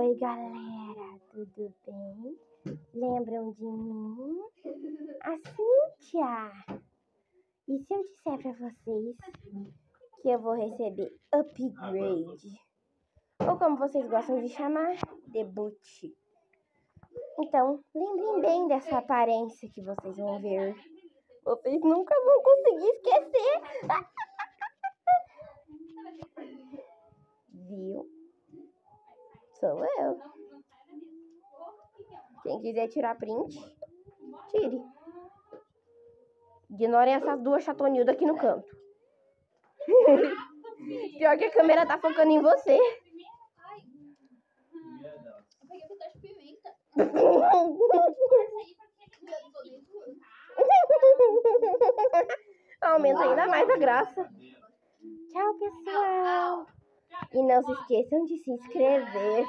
Oi, galera, tudo bem? Lembram de mim? A Cíntia! E se eu disser pra vocês que eu vou receber upgrade? Ou como vocês gostam de chamar, debut. Então, lembrem bem dessa aparência que vocês vão ver. Vocês nunca vão conseguir esquecer. Viu? Sou eu. Quem quiser tirar print, tire. Ignorem essas duas chatonildas aqui no canto. Pior que a câmera tá focando em você. Aumenta ainda mais a graça. Tchau, pessoal. E não se esqueçam de se inscrever.